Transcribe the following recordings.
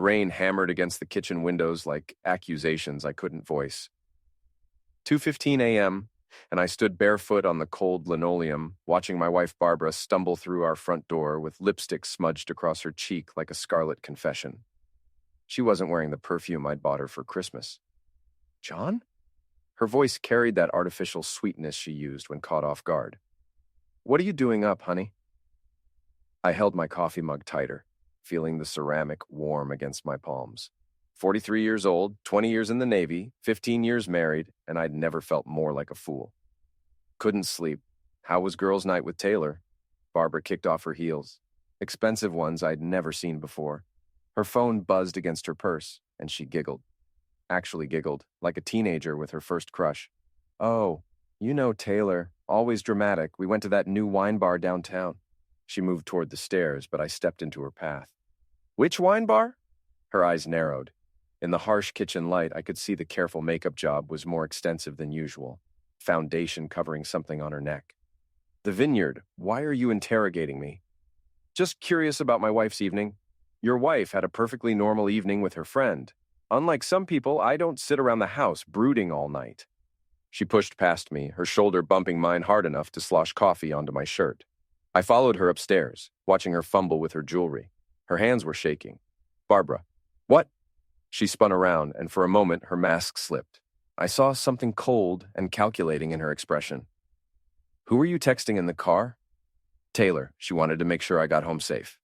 rain hammered against the kitchen windows like accusations I couldn't voice. 2:15 a.m., and I stood barefoot on the cold linoleum, watching my wife Barbara stumble through our front door with lipstick smudged across her cheek like a scarlet confession. She wasn't wearing the perfume I'd bought her for Christmas. "John?" Her voice carried that artificial sweetness she used when caught off guard. "What are you doing up, honey?" I held my coffee mug tighter, feeling the ceramic warm against my palms. 43 years old, 20 years in the Navy, 15 years married, and I'd never felt more like a fool. Couldn't sleep. How was girls' night with Taylor? Barbara kicked off her heels. Expensive ones I'd never seen before. Her phone buzzed against her purse, and she giggled. Actually giggled, like a teenager with her first crush. "Oh, you know Taylor. Always dramatic. We went to that new wine bar downtown." She moved toward the stairs, but I stepped into her path. "Which wine bar?" Her eyes narrowed. In the harsh kitchen light, I could see the careful makeup job was more extensive than usual, foundation covering something on her neck. "The Vineyard. Why are you interrogating me?" "Just curious about my wife's evening." "Your wife had a perfectly normal evening with her friend. Unlike some people, I don't sit around the house brooding all night." She pushed past me, her shoulder bumping mine hard enough to slosh coffee onto my shirt. I followed her upstairs, watching her fumble with her jewelry. Her hands were shaking. "Barbara." "What?" She spun around, and for a moment her mask slipped. I saw something cold and calculating in her expression. "Who were you texting in the car?" "Taylor. She wanted to make sure I got home safe."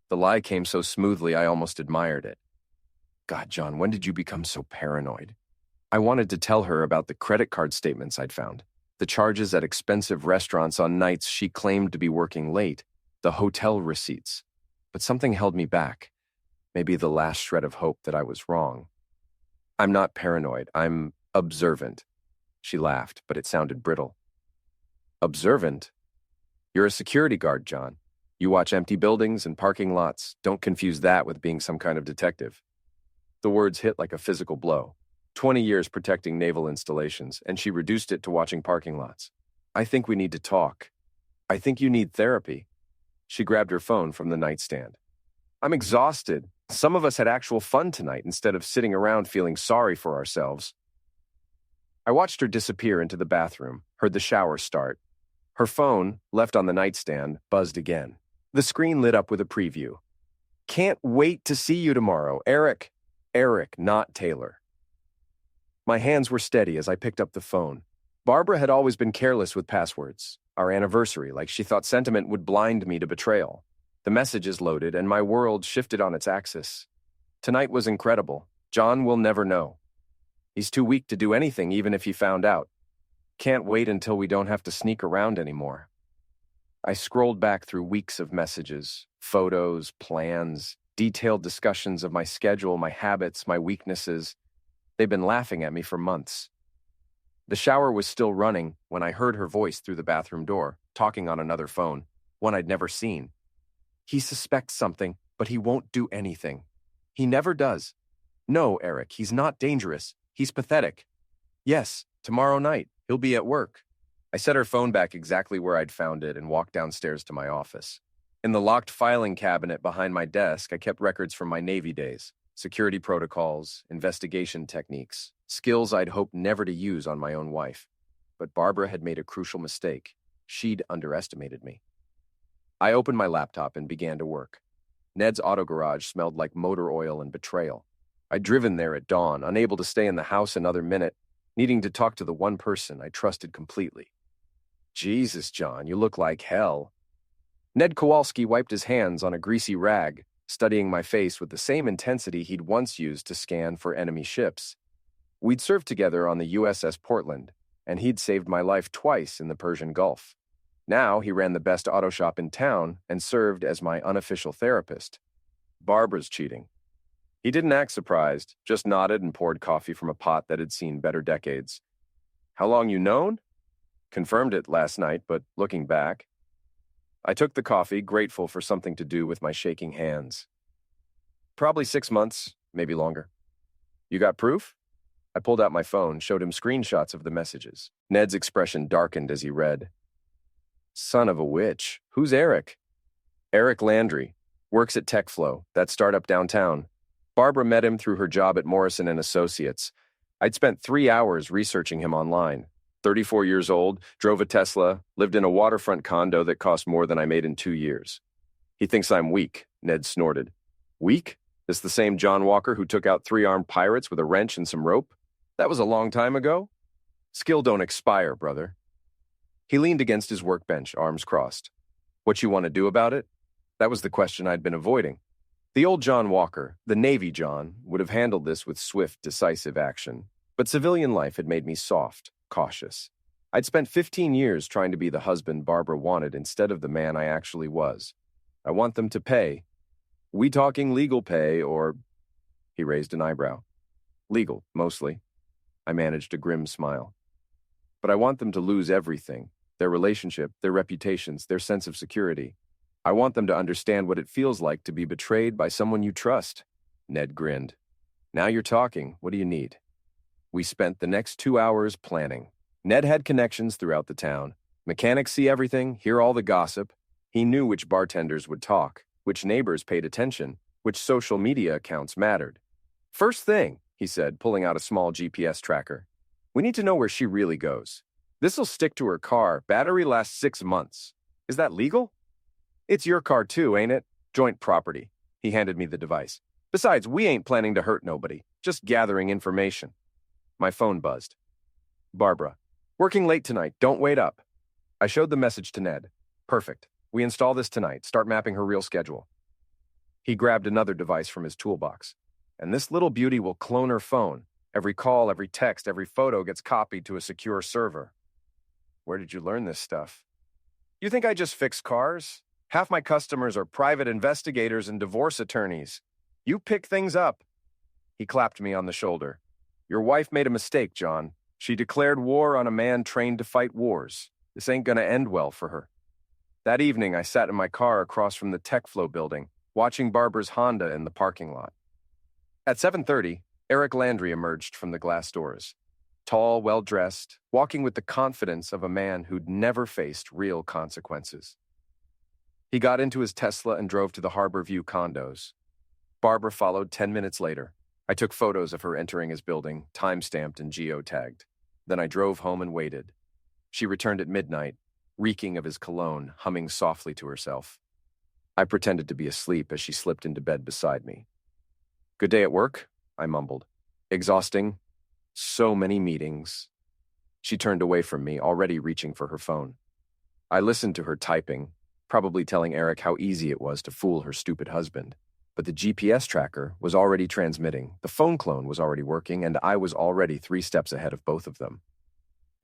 The lie came so smoothly I almost admired it. God, John, when did you become so paranoid? I wanted to tell her about the credit card statements I'd found, the charges at expensive restaurants on nights she claimed to be working late, the hotel receipts. But something held me back. Maybe the last shred of hope that I was wrong. "I'm not paranoid. I'm observant." She laughed, but it sounded brittle. "Observant? You're a security guard, John. You watch empty buildings and parking lots. Don't confuse that with being some kind of detective." The words hit like a physical blow. 20 years protecting naval installations, and she reduced it to watching parking lots. "I think we need to talk. I think you need therapy." She grabbed her phone from the nightstand. "I'm exhausted. Some of us had actual fun tonight instead of sitting around feeling sorry for ourselves." I watched her disappear into the bathroom, heard the shower start. Her phone, left on the nightstand, buzzed again. The screen lit up with a preview. "Can't wait to see you tomorrow, Eric." Eric, not Taylor. My hands were steady as I picked up the phone. Barbara had always been careless with passwords. Our anniversary, like she thought sentiment would blind me to betrayal. The messages loaded, and my world shifted on its axis. Tonight was incredible. John will never know. He's too weak to do anything, even if he found out. Can't wait until we don't have to sneak around anymore. I scrolled back through weeks of messages, photos, plans, detailed discussions of my schedule, my habits, my weaknesses. They've been laughing at me for months. The shower was still running when I heard her voice through the bathroom door, talking on another phone, one I'd never seen. "He suspects something, but he won't do anything. He never does. No, Eric, he's not dangerous. He's pathetic. Yes, tomorrow night, he'll be at work." I set her phone back exactly where I'd found it and walked downstairs to my office. In the locked filing cabinet behind my desk, I kept records from my Navy days, security protocols, investigation techniques, skills I'd hoped never to use on my own wife. But Barbara had made a crucial mistake. She'd underestimated me. I opened my laptop and began to work. Ned's auto garage smelled like motor oil and betrayal. I'd driven there at dawn, unable to stay in the house another minute, needing to talk to the one person I trusted completely. "Jesus, John, you look like hell." Ned Kowalski wiped his hands on a greasy rag, studying my face with the same intensity he'd once used to scan for enemy ships. We'd served together on the USS Portland, and he'd saved my life twice in the Persian Gulf. Now he ran the best auto shop in town and served as my unofficial therapist. "Barbara's cheating." He didn't act surprised, just nodded and poured coffee from a pot that had seen better decades. "How long you known?" "Confirmed it last night, but looking back." I took the coffee, grateful for something to do with my shaking hands. "Probably 6 months, maybe longer." "You got proof?" I pulled out my phone, showed him screenshots of the messages. Ned's expression darkened as he read. "Son of a witch. Who's Eric?" "Eric Landry. Works at TechFlow, that startup downtown." Barbara met him through her job at Morrison and Associates. I'd spent 3 hours researching him online. 34 years old, drove a Tesla, lived in a waterfront condo that cost more than I made in 2 years. He thinks I'm weak, Ned snorted. Weak? This the same John Walker who took out 3 armed pirates with a wrench and some rope? That was a long time ago. Skill don't expire, brother. He leaned against his workbench, arms crossed. What you want to do about it? That was the question I'd been avoiding. The old John Walker, the Navy John, would have handled this with swift, decisive action. But civilian life had made me soft, cautious. I'd spent 15 years trying to be the husband Barbara wanted instead of the man I actually was. I want them to pay. We talking legal pay or... He raised an eyebrow. Legal, mostly. I managed a grim smile. But I want them to lose everything. Their relationship, their reputations, their sense of security. I want them to understand what it feels like to be betrayed by someone you trust. Ned grinned. Now you're talking. What do you need? We spent the next 2 hours planning. Ned had connections throughout the town. Mechanics see everything, hear all the gossip. He knew which bartenders would talk, which neighbors paid attention, which social media accounts mattered. First thing, he said, pulling out a small GPS tracker. We need to know where she really goes. This'll stick to her car. Battery lasts 6 months. Is that legal? It's your car too, ain't it? Joint property. He handed me the device. Besides, we ain't planning to hurt nobody, just gathering information. My phone buzzed. Barbara. Working late tonight, don't wait up. I showed the message to Ned. Perfect. We install this tonight, start mapping her real schedule. He grabbed another device from his toolbox. And this little beauty will clone her phone. Every call, every text, every photo gets copied to a secure server. Where did you learn this stuff? You think I just fix cars? Half my customers are private investigators and divorce attorneys. You pick things up. He clapped me on the shoulder. Your wife made a mistake, John. She declared war on a man trained to fight wars. This ain't gonna end well for her. That evening, I sat in my car across from the TechFlow building, watching Barbara's Honda in the parking lot. At 7:30, Eric Landry emerged from the glass doors. Tall, well-dressed, walking with the confidence of a man who'd never faced real consequences. He got into his Tesla and drove to the Harbor View condos. Barbara followed 10 minutes later. I took photos of her entering his building, time-stamped and geotagged. Then I drove home and waited. She returned at midnight, reeking of his cologne, humming softly to herself. I pretended to be asleep as she slipped into bed beside me. Good day at work, I mumbled. Exhausting. So many meetings. She turned away from me, already reaching for her phone. I listened to her typing, probably telling Eric how easy it was to fool her stupid husband. But the GPS tracker was already transmitting, the phone clone was already working, and I was already 3 steps ahead of both of them.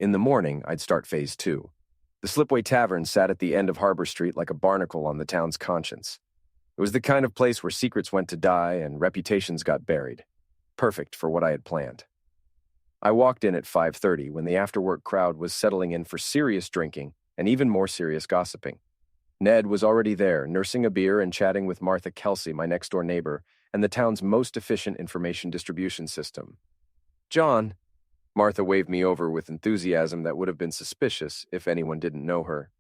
In the morning, I'd start phase 2. The Slipway Tavern sat at the end of Harbor Street like a barnacle on the town's conscience. It was the kind of place where secrets went to die and reputations got buried. Perfect for what I had planned. I walked in at 5:30 when the after-work crowd was settling in for serious drinking and even more serious gossiping. Ned was already there, nursing a beer and chatting with Martha Kelsey, my next-door neighbor, and the town's most efficient information distribution system. John, Martha waved me over with enthusiasm that would have been suspicious if anyone didn't know her.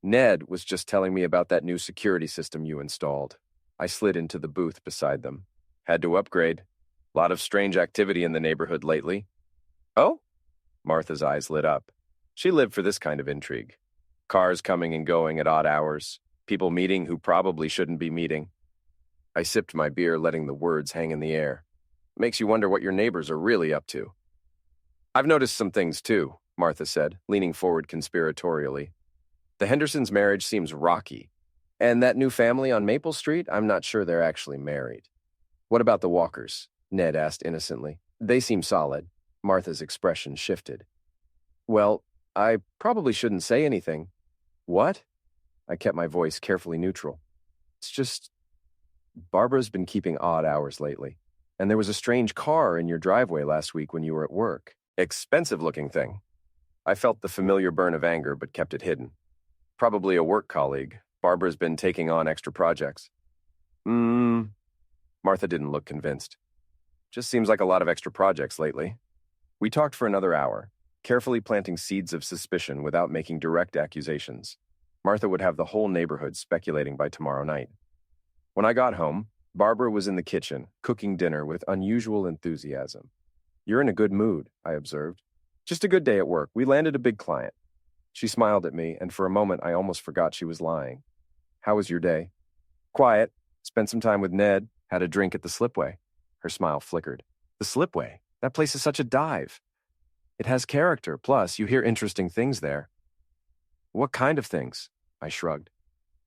Ned was just telling me about that new security system you installed. I slid into the booth beside them. Had to upgrade. Lot of strange activity in the neighborhood lately. Oh? Martha's eyes lit up. She lived for this kind of intrigue. Cars coming and going at odd hours. People meeting who probably shouldn't be meeting. I sipped my beer, letting the words hang in the air. Makes you wonder what your neighbors are really up to. I've noticed some things too, Martha said, leaning forward conspiratorially. The Hendersons' marriage seems rocky. And that new family on Maple Street, I'm not sure they're actually married. What about the Walkers? Ned asked innocently. They seem solid. Martha's expression shifted. Well, I probably shouldn't say anything. What? I kept my voice carefully neutral. It's just... Barbara's been keeping odd hours lately. And there was a strange car in your driveway last week when you were at work. Expensive-looking thing. I felt the familiar burn of anger, but kept it hidden. Probably a work colleague. Barbara's been taking on extra projects. Martha didn't look convinced. Just seems like a lot of extra projects lately. We talked for another hour, carefully planting seeds of suspicion without making direct accusations. Martha would have the whole neighborhood speculating by tomorrow night. When I got home, Barbara was in the kitchen, cooking dinner with unusual enthusiasm. "You're in a good mood," I observed. "Just a good day at work. We landed a big client." She smiled at me, and for a moment I almost forgot she was lying. "How was your day?" "Quiet. Spent some time with Ned. Had a drink at the Slipway." Her smile flickered. "The Slipway? That place is such a dive. It has character, plus you hear interesting things there." "What kind of things?" I shrugged.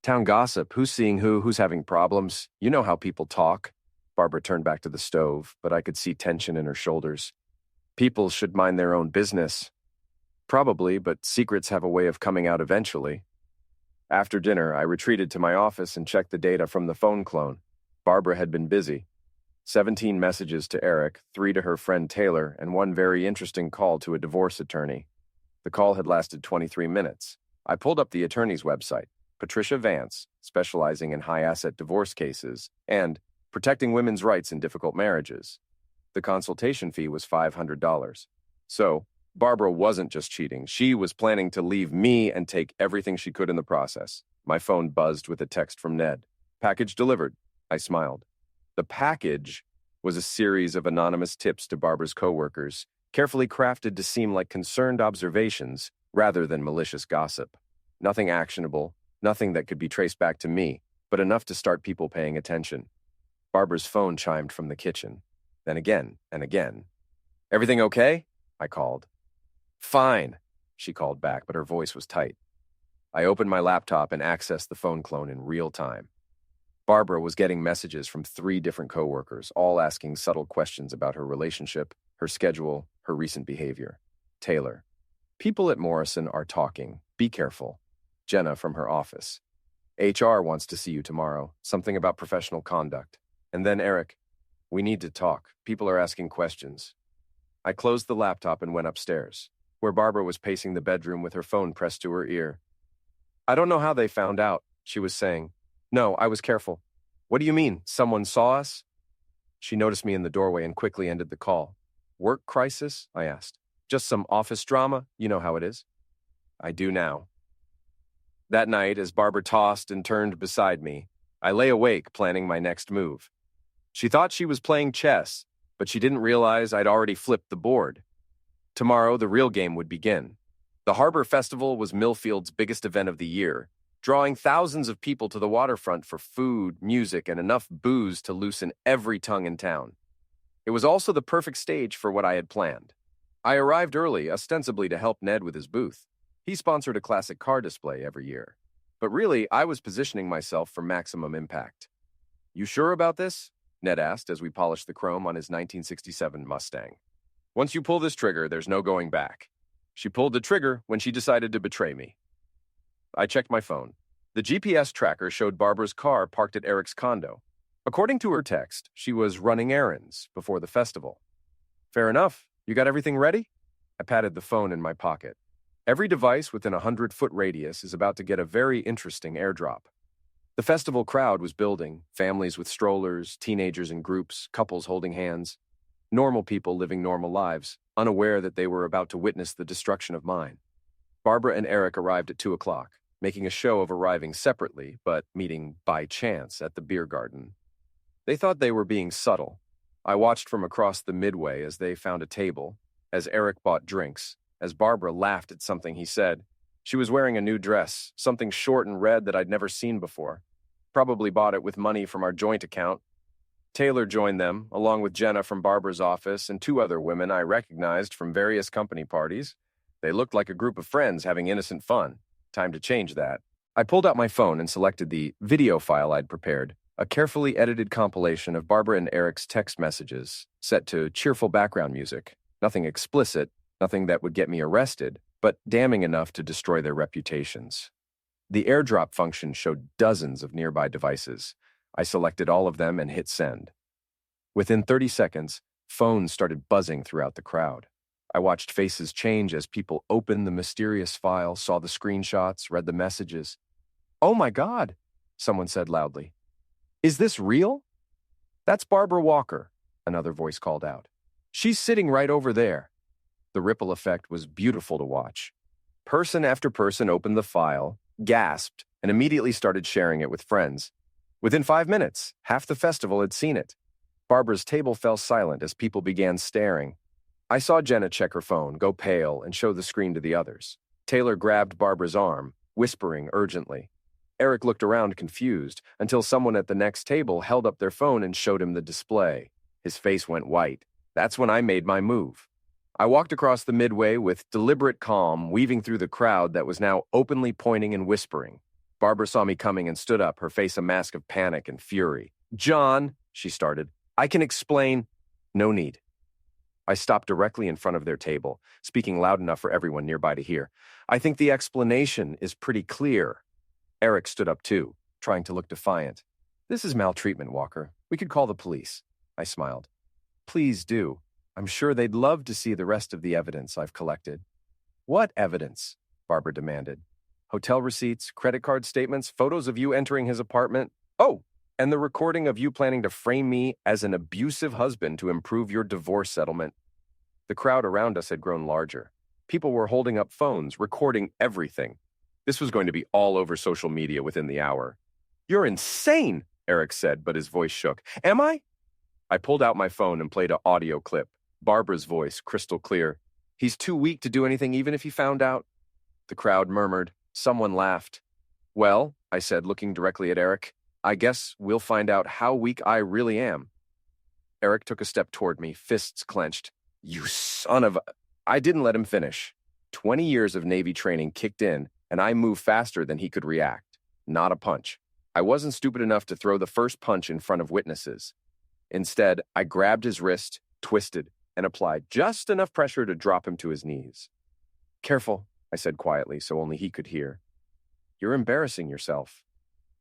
"Town gossip. Who's seeing who's having problems. You know how people talk." Barbara turned back to the stove, but I could see tension in her shoulders. "People should mind their own business." "Probably, but secrets have a way of coming out eventually." After dinner, I retreated to my office and checked the data from the phone clone. Barbara had been busy. 17 messages to Eric, 3 to her friend Taylor, and 1 very interesting call to a divorce attorney. The call had lasted 23 minutes. I pulled up the attorney's website, Patricia Vance, specializing in high-asset divorce cases, and protecting women's rights in difficult marriages. The consultation fee was $500. So, Barbara wasn't just cheating. She was planning to leave me and take everything she could in the process. My phone buzzed with a text from Ned. "Package delivered." I smiled. The package was a series of anonymous tips to Barbara's coworkers, carefully crafted to seem like concerned observations rather than malicious gossip. Nothing actionable, nothing that could be traced back to me, but enough to start people paying attention. Barbara's phone chimed from the kitchen. Then again and again. "Everything okay?" I called. "Fine," she called back, but her voice was tight. I opened my laptop and accessed the phone clone in real time. Barbara was getting messages from 3 different coworkers, all asking subtle questions about her relationship, her schedule, her recent behavior. Taylor: "People at Morrison are talking. Be careful." Jenna from her office: "HR wants to see you tomorrow. Something about professional conduct." And then Eric: "We need to talk. People are asking questions." I closed the laptop and went upstairs, where Barbara was pacing the bedroom with her phone pressed to her ear. "I don't know how they found out," she was saying. "No, I was careful." "What do you mean? Someone saw us?" She noticed me in the doorway and quickly ended the call. "Work crisis?" I asked. "Just some office drama? You know how it is." I do now. That night, as Barbara tossed and turned beside me, I lay awake planning my next move. She thought she was playing chess, but she didn't realize I'd already flipped the board. Tomorrow, the real game would begin. The Harbor Festival was Millfield's biggest event of the year, drawing thousands of people to the waterfront for food, music, and enough booze to loosen every tongue in town. It was also the perfect stage for what I had planned. I arrived early, ostensibly to help Ned with his booth. He sponsored a classic car display every year. But really, I was positioning myself for maximum impact. "You sure about this?" Ned asked as we polished the chrome on his 1967 Mustang. "Once you pull this trigger, there's no going back." She pulled the trigger when she decided to betray me. I checked my phone. The GPS tracker showed Barbara's car parked at Eric's condo. According to her text, she was running errands before the festival. "Fair enough. You got everything ready?" I patted the phone in my pocket. Every device within a 100-foot radius is about to get a very interesting airdrop. The festival crowd was building, families with strollers, teenagers in groups, couples holding hands, normal people living normal lives, unaware that they were about to witness the destruction of mine. Barbara and Eric arrived at 2 o'clock, making a show of arriving separately, but meeting by chance at the beer garden. They thought they were being subtle. I watched from across the midway as they found a table, as Eric bought drinks, as Barbara laughed at something he said. She was wearing a new dress, something short and red that I'd never seen before. Probably bought it with money from our joint account. Taylor joined them, along with Jenna from Barbara's office and 2 other women I recognized from various company parties. They looked like a group of friends having innocent fun. Time to change that. I pulled out my phone and selected the video file I'd prepared, a carefully edited compilation of Barbara and Eric's text messages, set to cheerful background music. Nothing explicit, nothing that would get me arrested, but damning enough to destroy their reputations. The airdrop function showed dozens of nearby devices. I selected all of them and hit send. Within 30 seconds, phones started buzzing throughout the crowd. I watched faces change as people opened the mysterious file, saw the screenshots, read the messages. "Oh my God," someone said loudly. "Is this real?" "That's Barbara Walker," another voice called out. "She's sitting right over there." The ripple effect was beautiful to watch. Person after person opened the file, gasped, and immediately started sharing it with friends. Within 5 minutes, half the festival had seen it. Barbara's table fell silent as people began staring. I saw Jenna check her phone, go pale, and show the screen to the others. Taylor grabbed Barbara's arm, whispering urgently. Eric looked around confused until someone at the next table held up their phone and showed him the display. His face went white. That's when I made my move. I walked across the midway with deliberate calm, weaving through the crowd that was now openly pointing and whispering. Barbara saw me coming and stood up, her face a mask of panic and fury. "John," she started, "I can explain." "No need." I stopped directly in front of their table, speaking loud enough for everyone nearby to hear. "I think the explanation is pretty clear." Eric stood up too, trying to look defiant. "This is maltreatment, Walker. We could call the police." I smiled. "Please do. I'm sure they'd love to see the rest of the evidence I've collected." "What evidence?" Barbara demanded. "Hotel receipts, credit card statements, photos of you entering his apartment. Oh, and the recording of you planning to frame me as an abusive husband to improve your divorce settlement." The crowd around us had grown larger. People were holding up phones, recording everything. This was going to be all over social media within the hour. "You're insane," Eric said, but his voice shook. "Am I?" I pulled out my phone and played an audio clip. Barbara's voice, crystal clear. "He's too weak to do anything even if he found out." The crowd murmured. Someone laughed. "Well," I said, looking directly at Eric, "I guess we'll find out how weak I really am." Eric took a step toward me, fists clenched. "You son of a—" I didn't let him finish. 20 years of Navy training kicked in, and I moved faster than he could react. Not a punch. I wasn't stupid enough to throw the first punch in front of witnesses. Instead, I grabbed his wrist, twisted, and applied just enough pressure to drop him to his knees. "Careful," I said quietly so only he could hear. "You're embarrassing yourself."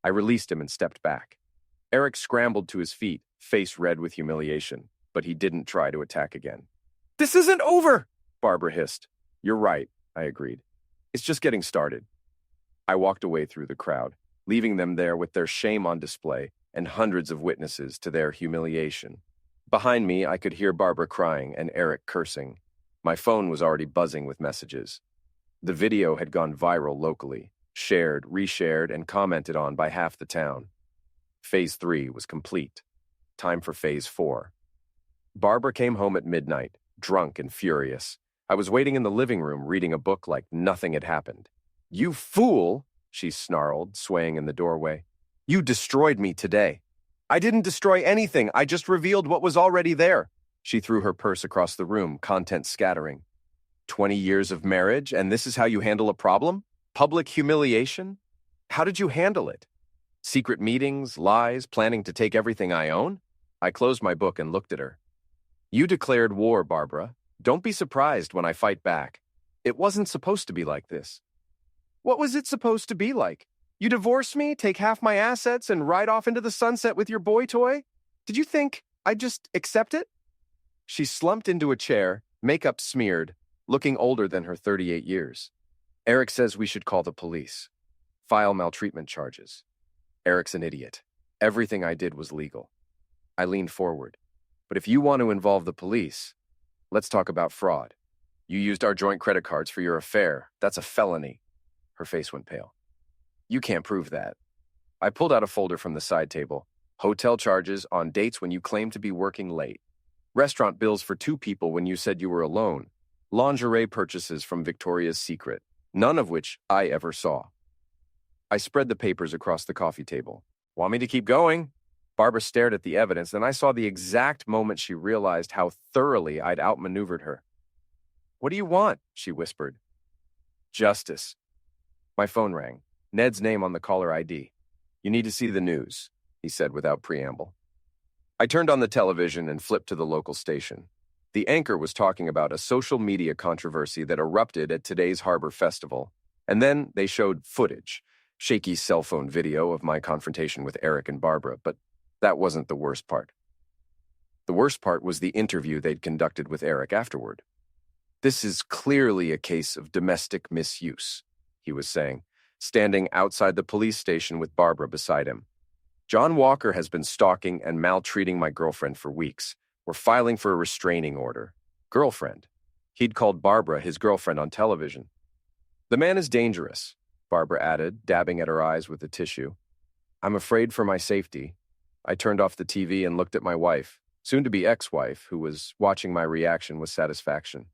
I released him and stepped back. Eric scrambled to his feet, face red with humiliation, but he didn't try to attack again. "This isn't over!" Barbara hissed. "You're right," I agreed. "It's just getting started." I walked away through the crowd, leaving them there with their shame on display and hundreds of witnesses to their humiliation. Behind me, I could hear Barbara crying and Eric cursing. My phone was already buzzing with messages. The video had gone viral locally, shared, reshared, and commented on by half the town. Phase 3 was complete. Time for Phase 4. Barbara came home at midnight, drunk and furious. I was waiting in the living room reading a book like nothing had happened. "You fool!" she snarled, swaying in the doorway. "You destroyed me today." "I didn't destroy anything. I just revealed what was already there." She threw her purse across the room, contents scattering. 20 years of marriage, and this is how you handle a problem? Public humiliation? How did you handle it? Secret meetings, lies, planning to take everything I own? I closed my book and looked at her. "You declared war, Barbara. Don't be surprised when I fight back. It wasn't supposed to be like this." "What was it supposed to be like? You divorce me, take half my assets, and ride off into the sunset with your boy toy? Did you think I'd just accept it?" She slumped into a chair, makeup smeared, looking older than her 38 years. "Eric says we should call the police. File maltreatment charges. Eric's an idiot. Everything I did was legal." I leaned forward. "But if you want to involve the police, let's talk about fraud. You used our joint credit cards for your affair. That's a felony." Her face went pale. "You can't prove that." I pulled out a folder from the side table. "Hotel charges on dates when you claimed to be working late. Restaurant bills for 2 people when you said you were alone. Lingerie purchases from Victoria's Secret, none of which I ever saw." I spread the papers across the coffee table. "Want me to keep going?" Barbara stared at the evidence, and I saw the exact moment she realized how thoroughly I'd outmaneuvered her. "What do you want?" she whispered. "Justice." My phone rang. Ned's name on the caller ID. "You need to see the news," he said without preamble. I turned on the television and flipped to the local station. The anchor was talking about a social media controversy that erupted at today's Harbor Festival, and then they showed footage, shaky cell phone video of my confrontation with Eric and Barbara, but that wasn't the worst part. The worst part was the interview they'd conducted with Eric afterward. "This is clearly a case of domestic misuse," he was saying, standing outside the police station with Barbara beside him. "John Walker has been stalking and maltreating my girlfriend for weeks. We're filing for a restraining order." Girlfriend. He'd called Barbara his girlfriend on television. "The man is dangerous," Barbara added, dabbing at her eyes with a tissue. I'm afraid for my safety. I turned off the TV and looked at my wife, soon-to-be ex-wife, who was watching my reaction with satisfaction.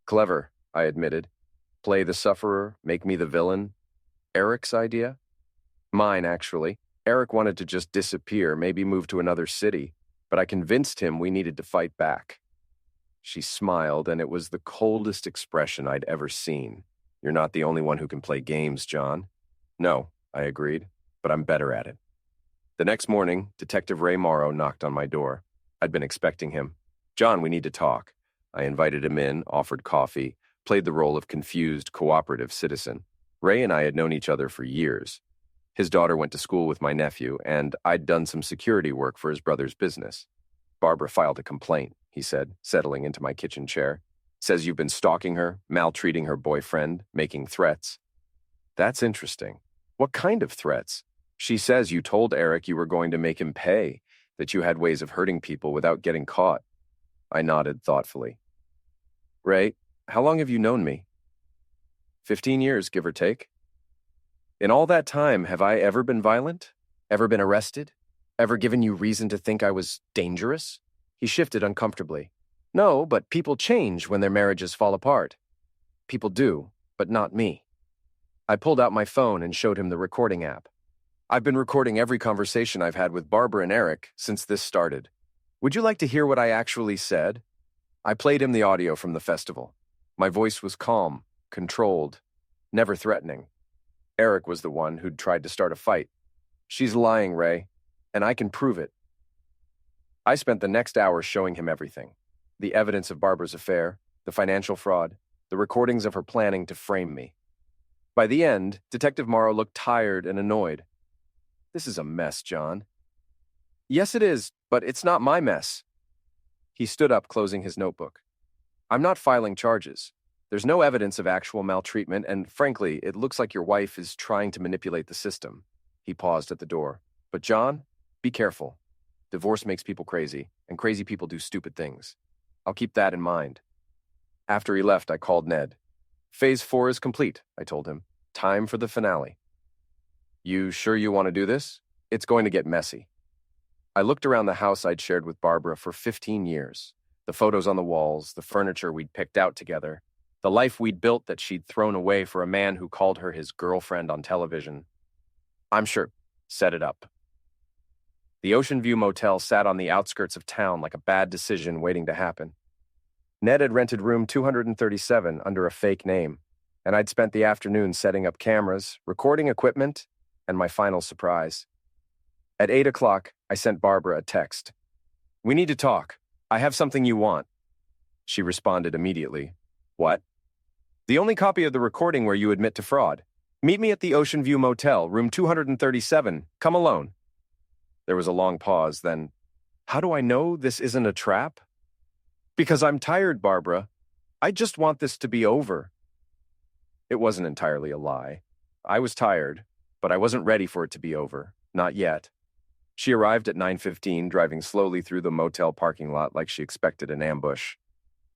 Clever, I admitted. Play the sufferer, make me the villain. Eric's idea? Mine, actually. Eric wanted to just disappear, maybe move to another city, but I convinced him we needed to fight back. She smiled, and it was the coldest expression I'd ever seen. You're not the only one who can play games, John. No, I agreed, but I'm better at it. The next morning, Detective Ray Morrow knocked on my door. I'd been expecting him. John, we need to talk. I invited him in, offered coffee, played the role of confused, cooperative citizen. Ray and I had known each other for years. His daughter went to school with my nephew, and I'd done some security work for his brother's business. Barbara filed a complaint, he said, settling into my kitchen chair. Says you've been stalking her, maltreating her boyfriend, making threats. That's interesting. What kind of threats? She says you told Eric you were going to make him pay, that you had ways of hurting people without getting caught. I nodded thoughtfully. Ray, how long have you known me? 15 years, give or take. In all that time, have I ever been violent? Ever been arrested? Ever given you reason to think I was dangerous? He shifted uncomfortably. No, but people change when their marriages fall apart. People do, but not me. I pulled out my phone and showed him the recording app. I've been recording every conversation I've had with Barbara and Eric since this started. Would you like to hear what I actually said? I played him the audio from the festival. My voice was calm, controlled, never threatening. Eric was the one who'd tried to start a fight. She's lying, Ray, and I can prove it. I spent the next hour showing him everything. The evidence of Barbara's affair, the financial fraud, the recordings of her planning to frame me. By the end, Detective Morrow looked tired and annoyed. This is a mess, John. Yes, it is, but it's not my mess. He stood up, closing his notebook. I'm not filing charges. There's no evidence of actual maltreatment, and frankly, it looks like your wife is trying to manipulate the system. He paused at the door. But John, be careful. Divorce makes people crazy, and crazy people do stupid things. I'll keep that in mind. After he left, I called Ned. Phase 4 is complete, I told him. Time for the finale. You sure you want to do this? It's going to get messy. I looked around the house I'd shared with Barbara for 15 years. The photos on the walls, the furniture we'd picked out together, the life we'd built that she'd thrown away for a man who called her his girlfriend on television. I'm sure. Set it up. The Ocean View Motel sat on the outskirts of town like a bad decision waiting to happen. Ned had rented room 237 under a fake name, and I'd spent the afternoon setting up cameras, recording equipment, and my final surprise. At 8 o'clock, I sent Barbara a text. We need to talk. I have something you want. She responded immediately. What? The only copy of the recording where you admit to fraud. Meet me at the Ocean View Motel, room 237. Come alone. There was a long pause, then, how do I know this isn't a trap? Because I'm tired, Barbara. I just want this to be over. It wasn't entirely a lie. I was tired, but I wasn't ready for it to be over. Not yet. She arrived at 9:15, driving slowly through the motel parking lot like she expected an ambush.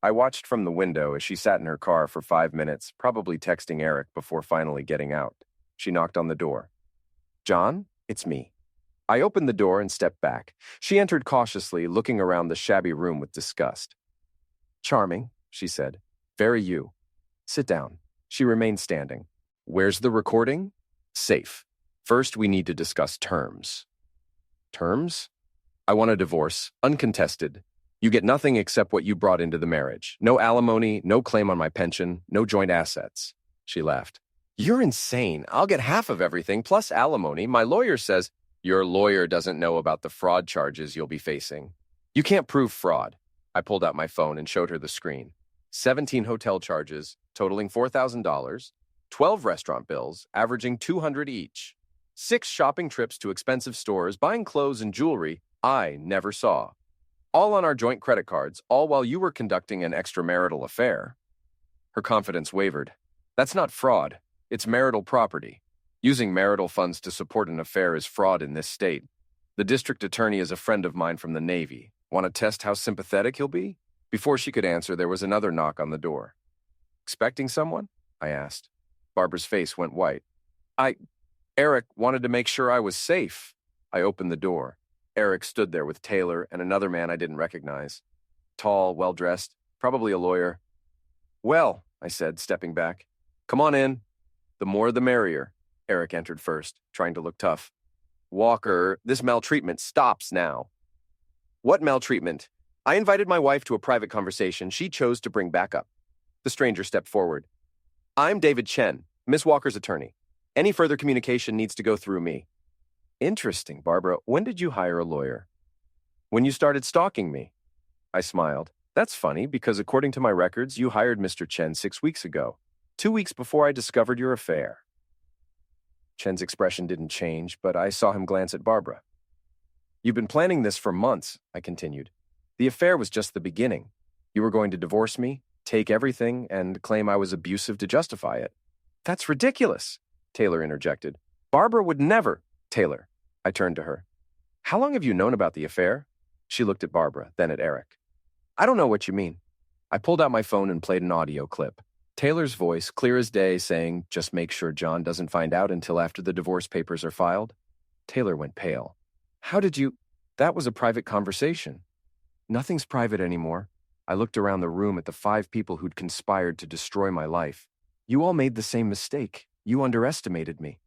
I watched from the window as she sat in her car for 5 minutes, probably texting Eric before finally getting out. She knocked on the door. John, it's me. I opened the door and stepped back. She entered cautiously, looking around the shabby room with disgust. Charming, she said. Very you. Sit down. She remained standing. Where's the recording? Safe. First, we need to discuss terms. Terms? I want a divorce, uncontested. You get nothing except what you brought into the marriage. No alimony, no claim on my pension, no joint assets. She laughed. You're insane. I'll get half of everything, plus alimony. My lawyer says, your lawyer doesn't know about the fraud charges you'll be facing. You can't prove fraud. I pulled out my phone and showed her the screen. 17 hotel charges, totaling $4,000, 12 restaurant bills, averaging $200 each, 6 shopping trips to expensive stores, buying clothes and jewelry I never saw. All on our joint credit cards, all while you were conducting an extramarital affair. Her confidence wavered. That's not fraud. It's marital property. Using marital funds to support an affair is fraud in this state. The district attorney is a friend of mine from the Navy. Want to test how sympathetic he'll be? Before she could answer, there was another knock on the door. Expecting someone? I asked. Barbara's face went white. Eric wanted to make sure I was safe. I opened the door. Eric stood there with Taylor and another man I didn't recognize. Tall, well-dressed, probably a lawyer. Well, I said, stepping back. Come on in. The more the merrier. Eric entered first, trying to look tough. Walker, this maltreatment stops now. What maltreatment? I invited my wife to a private conversation she chose to bring backup. The stranger stepped forward. I'm David Chen, Miss Walker's attorney. Any further communication needs to go through me. Interesting, Barbara. When did you hire a lawyer? When you started stalking me. I smiled. That's funny, because according to my records, you hired Mr. Chen 6 weeks ago, 2 weeks before I discovered your affair. Chen's expression didn't change, but I saw him glance at Barbara. You've been planning this for months, I continued. The affair was just the beginning. You were going to divorce me, take everything, and claim I was abusive to justify it. That's ridiculous, Taylor interjected. Barbara would never. Taylor. I turned to her. How long have you known about the affair? She looked at Barbara, then at Eric. I don't know what you mean. I pulled out my phone and played an audio clip. Taylor's voice, clear as day, saying, just make sure John doesn't find out until after the divorce papers are filed. Taylor went pale. How did you? That was a private conversation. Nothing's private anymore. I looked around the room at the 5 people who'd conspired to destroy my life. You all made the same mistake. You underestimated me.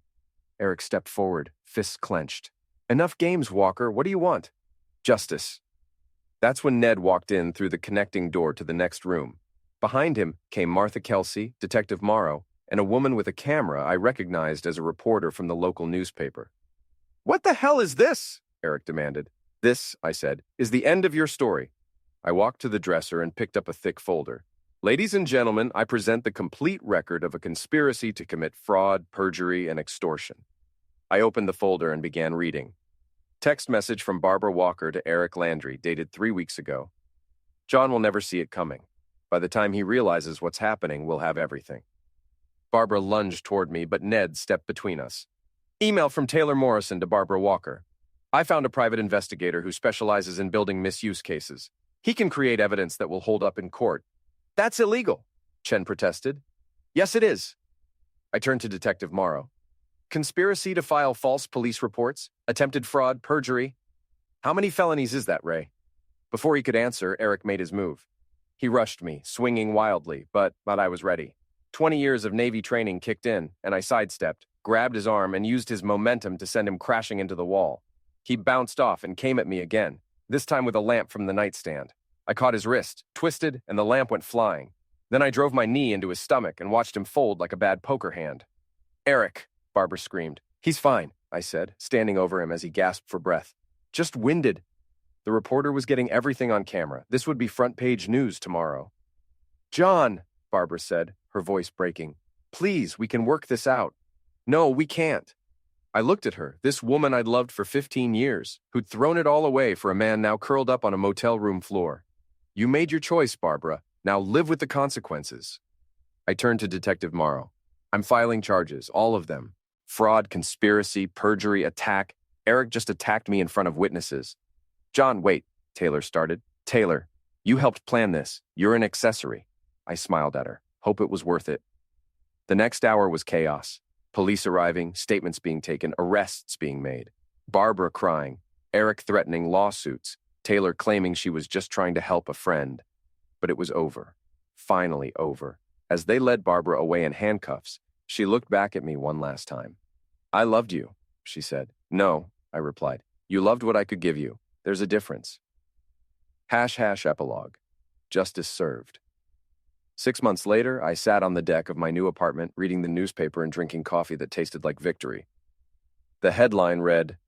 Eric stepped forward, fists clenched. Enough games, Walker. What do you want? Justice. That's when Ned walked in through the connecting door to the next room. Behind him came Martha Kelsey, Detective Morrow, and a woman with a camera I recognized as a reporter from the local newspaper. What the hell is this? Eric demanded. This, I said, is the end of your story. I walked to the dresser and picked up a thick folder. Ladies and gentlemen, I present the complete record of a conspiracy to commit fraud, perjury, and extortion. I opened the folder and began reading. Text message from Barbara Walker to Eric Landry, dated 3 weeks ago. John will never see it coming. By the time he realizes what's happening, we'll have everything. Barbara lunged toward me, but Ned stepped between us. Email from Taylor Morrison to Barbara Walker. I found a private investigator who specializes in building misuse cases. He can create evidence that will hold up in court. That's illegal, Chen protested. Yes, it is. I turned to Detective Morrow. Conspiracy to file false police reports, attempted fraud, perjury. How many felonies is that, Ray? Before he could answer, Eric made his move. He rushed me, swinging wildly, but I was ready. 20 years of Navy training kicked in, and I sidestepped, grabbed his arm, and used his momentum to send him crashing into the wall. He bounced off and came at me again, this time with a lamp from the nightstand. I caught his wrist, twisted, and the lamp went flying. Then I drove my knee into his stomach and watched him fold like a bad poker hand. Eric, Barbara screamed. He's fine, I said, standing over him as he gasped for breath. Just winded. The reporter was getting everything on camera. This would be front-page news tomorrow. John, Barbara said, her voice breaking. Please, we can work this out. No, we can't. I looked at her, this woman I'd loved for 15 years, who'd thrown it all away for a man now curled up on a motel room floor. You made your choice, Barbara. Now live with the consequences. I turned to Detective Morrow. I'm filing charges, all of them. Fraud, conspiracy, perjury, attack. Eric just attacked me in front of witnesses. John, wait, Taylor started. Taylor, you helped plan this. You're an accessory. I smiled at her. Hope it was worth it. The next hour was chaos. Police arriving, statements being taken, arrests being made. Barbara crying, Eric threatening lawsuits, Taylor claiming she was just trying to help a friend. But it was over. Finally over. As they led Barbara away in handcuffs, she looked back at me one last time. I loved you, she said. No, I replied. You loved what I could give you. There's a difference. # epilogue. Justice served. 6 months later, I sat on the deck of my new apartment, reading the newspaper and drinking coffee that tasted like victory. The headline read,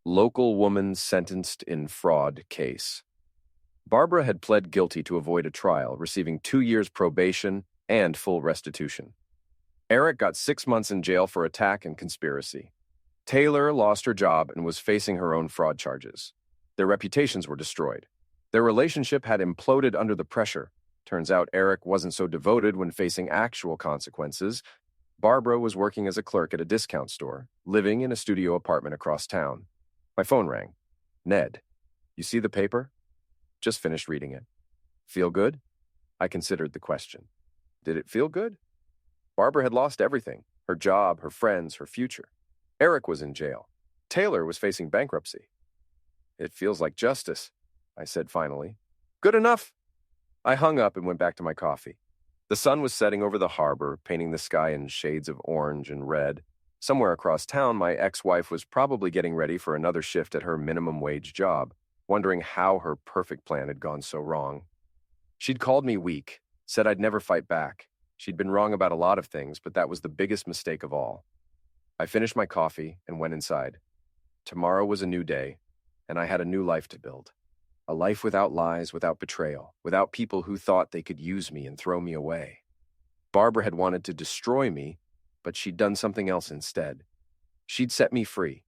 Local Woman Sentenced in Fraud Case. Barbara had pled guilty to avoid a trial, receiving 2 years probation and full restitution. Eric got 6 months in jail for attack and conspiracy. Taylor lost her job and was facing her own fraud charges. Their reputations were destroyed. Their relationship had imploded under the pressure. Turns out Eric wasn't so devoted when facing actual consequences. Barbara was working as a clerk at a discount store, living in a studio apartment across town. My phone rang. Ned, you see the paper? Just finished reading it. Feel good? I considered the question. Did it feel good? Barbara had lost everything, her job, her friends, her future. Eric was in jail. Taylor was facing bankruptcy. It feels like justice, I said finally. Good enough. I hung up and went back to my coffee. The sun was setting over the harbor, painting the sky in shades of orange and red. Somewhere across town, my ex-wife was probably getting ready for another shift at her minimum wage job, wondering how her perfect plan had gone so wrong. She'd called me weak, said I'd never fight back. She'd been wrong about a lot of things, but that was the biggest mistake of all. I finished my coffee and went inside. Tomorrow was a new day, and I had a new life to build. A life without lies, without betrayal, without people who thought they could use me and throw me away. Barbara had wanted to destroy me, but she'd done something else instead. She'd set me free.